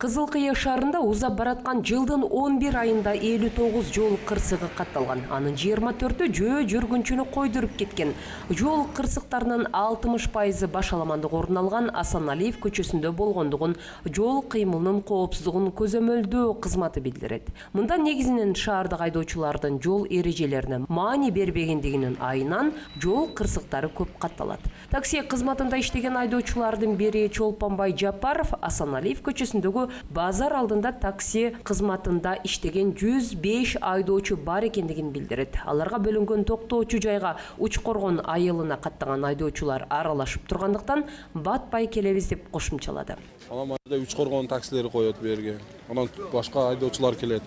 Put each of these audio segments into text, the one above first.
Кызылкыя шаарында узап бараткан жылдын 11 айында 59 жол кырсыгы катталган. Анын 24-ü жөө жүргүнчүнү койдуруп кеткен. Жол кырсыктарынын 60% башаламандык орун алган Асаналиев көчөсүндө болгондугун жол кыймылынын коопсуздугун көзөмөлдөө кызматы билдирет. Мында негизинен шаардык айдоочулардын жол эрежелерине маани бербегендигинин айынан жол кырсыктары көп катталат. Такси кызматында иштеген айдоочулардын бири Чолпонбай Жапаров Асаналиев көчөсүндөгү базар алдында такси кызматында иштеген 105 айдоочу бар экендигин билдирет. Аларга бөлүнгөн токтоочу жайга Учкоргон айылына каттаган айдоочулар аралашып тургандыктан батпай келебиз деп кошумчалады. Анан Учкоргон таксилери коет берге. Анан башка айдоочулар келет.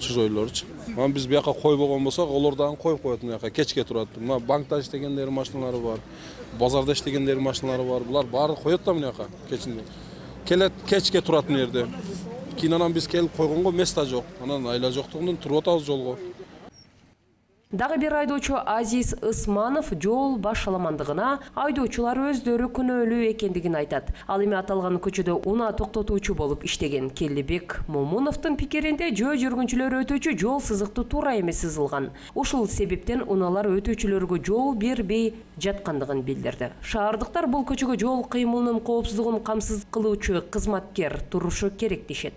Чужойлорчу. Анан биз бияка койбогон болсок, олор дагы коюп коет мына жака, кечке турат. Мына банкта иштегендер машиналары бар, базарда иштегендер машиналары бар. Булар баары коет да мына жака кечинде. Келет кечке турат мына жерде. Кийин анан биз келип койгонго места жок. Анан айла жоктугунан туруп атабыз жолго. Дагы бир айдоочу Азиз Ысманов жол башаламандыгына айдоочулар өздөрү күнөөлүү экендигин айтат. Ал эми аталган көчөдө унаа токтотуучу болуп иштеген Келдибек Момуновдун пикиринде жөө жүргүнчүлөр өтүүчү жол сызыкты туура эмес сызылган. Ушул себептен унаалар өтүүчүлөргө жол бербей жаткандыгын билдирди. Шаардыктар бул көчөгө жол кыймылынын коопсуздугун камсыз кылуучу кызматкер турушу керек дешет.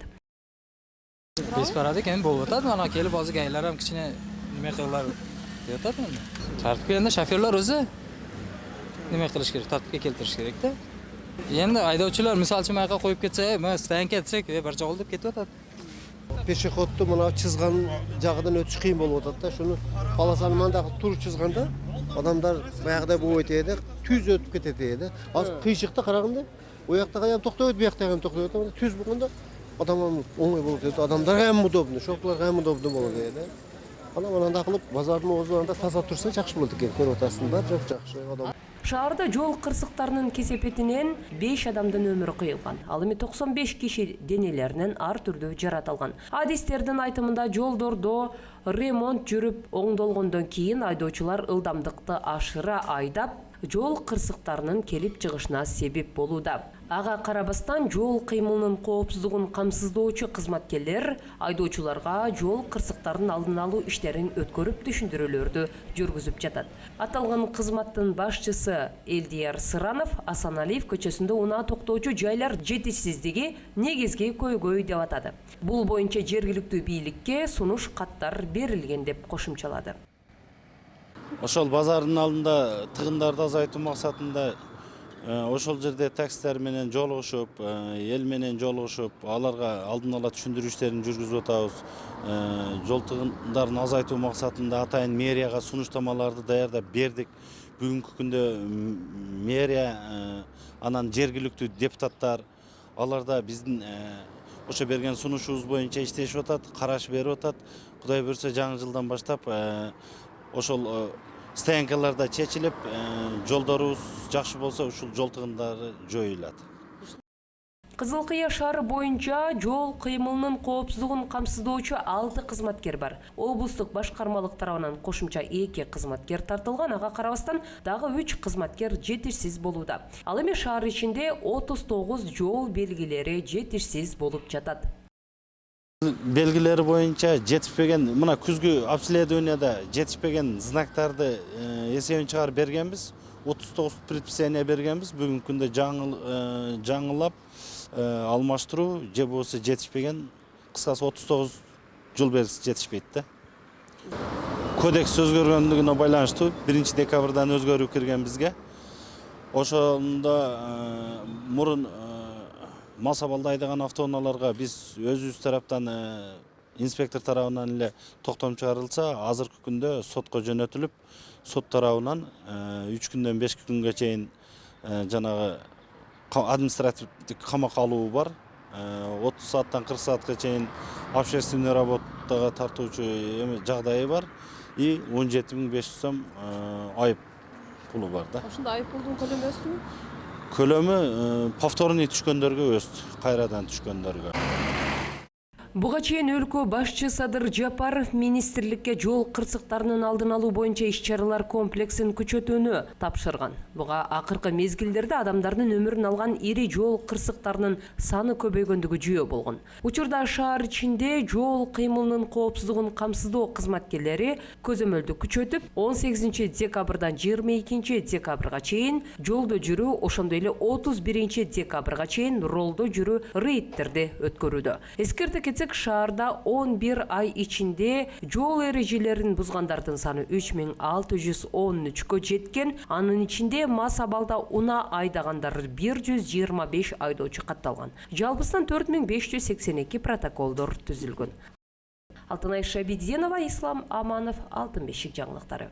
Биз барады экен болуп атат, ана келип азыр айларам кичине неме кылалар деп атат эми. Тартып келгенде шоферлор өзү неме кылыш керек, тартипке келтириш керек да. Эми айдоочулар мисалы үчүн майка коюп кетсе, мен стоянка десек, бир жол деп кетип атат. Пешеходду мына чызган жагынан өтүш кыйын болуп атат да. Шуну полосаны мында туруп чызганда адамдар баягыдай болбойт эди, түз өтүп кетет эди. Азыр кыйшыкта караганда, уякта каян токтойт, буякта каян токтойт. Түз болгондо адам оңой болуп кетет. Адамдарга эми удобно, шоферлорго эми удобно болот эди. Анан кылып базардын оозунда таза турса жакшы болот экен. Көрүп атасың да, жакшы адам. Шаарда жол кырсыктарынын кесепетинен 5 адамдын өмүрү кыйылган. Ал эми 95 киши денелеринен ар түрдүү жаратылган. Адистердин айтымында жолдордо ремонт жүрүп оңдолгондон кийин айдоочулар ылдамдыкты ашыра айдап, жол кырсыктарынын келип чыгышына себеп болууда. Ага карабастан жол кыймылынын коопсуздугун камсыздоочу кызматкерлер айдоочуларга жол кырсыктарын алдын алуу иштерин өткөрүп түшүндүрүүлөрдү жүргүзүп жатат. Аталган кызматтын башчысы Элдияр Сыранов Асаналиев көчөсүндө унаа токтоочу жайлар жетишсиздиги негизги көйгөй деп атады. Бул боюнча жергиликтүү бийликке сунуш каттар берилген деп кошумчалады. Ошол базардын алдында тыгындарды азайтуу максатында ошол жерде таксилер менен жолугушуп, эл менен жолугушуп, аларга алдын ала түшүндүрүү иштерин жүргүзүп атабыз. Жол тыгындарын азайтуу максатында атайын мэрияга сунуштамаларды даярдап бердик. Бүгүнкү күндө мэрия анан жергиликтүү депутаттар аларда биздин ошо берген сунушубуз боюнча иштешип атат, караш берип атат. Кудай буйрса жаңы жылдан баштап ошол стоянкаларда чечилип, жолдорубуз жакшы болсо ушул жол тыгындары жоюлат. Кызылкыя шаары боюнча жол кыймылынын коопсуздугун камсыздоочу 6 кызматкер бар. Облустук башкармалык тарабынан кошумча 2 кызматкер тартылган, ага карабастан дагы 3 кызматкер жетишсиз болууда. Ал эми шаар ичинде 39 жол белгилери жетишсиз болуп жатат. Белгилери боюнча жетишпеген, мына күзгү обследованияда жетишпеген знактарды эсебин чыгарып бергенбиз. 39 предписание бергенбиз. Бүгүнкү күндө жаңылап алмаштыруу же болбосо жетишпеген, кыскасы 39 жол белгиси жетишпейт да. Кодекс өзгөргөндүгүнө байланыштуу 1 декабрдан өзгөрүү кирген бизге. Ошондо мурун мал сабалды айдаган автоунааларга биз өзүбүз тараптан инспектор тарабынан эле токтом чыгарылса, азыркы күндө сотко жөнөтүлүп, сот тарабынан 3 күндөн 5 күнгө чейин жанагы административдик камакка алуу бар. 30 сааттан 40 саатка чейин общественный работага тартуучу жагдайы бар. И 17.500 сом айып пулу бар да. Ошондо айып пулдун көлөмү өстүбү? Көлөмү повторный түшкөндөргө өстү, кайрадан түшкөндөргө. Буга чейин өлкө башчы Садыр Жапаров министрликке жол кырсыктарынын алдын алуу боюнча иш-чаралар комплексин күчөтүүнү тапшырган. Буга акыркы мезгилдерде адамдардын өмүрүн алган ири жол кырсыктарынын саны көбөйгөндүгү жүйө болгон. Учурда шаар ичинде жол кыймылынын коопсуздугун камсыздоо кызматкерлери көзөмөлдү күчөтүп, 18 декабрдан 22 декабрга чейин жолдо жүрүү, ошондой эле 31 декабрга чейин ролдо жүрүү рейдтерди өткөрүүдө. Эскерте кетсек, шаарда 11 ай ичинде жол эрежелерин бузгандардын саны 3613-кө жеткен. Анын ичинде мас абалда унаа айдагандар 125 айдоочу катталган. Жалпысынан 4582 протоколдор түзүлгөн. Алтынай Шабидзенова, Ислам Аманов, Алтын бешик жаңылыктары.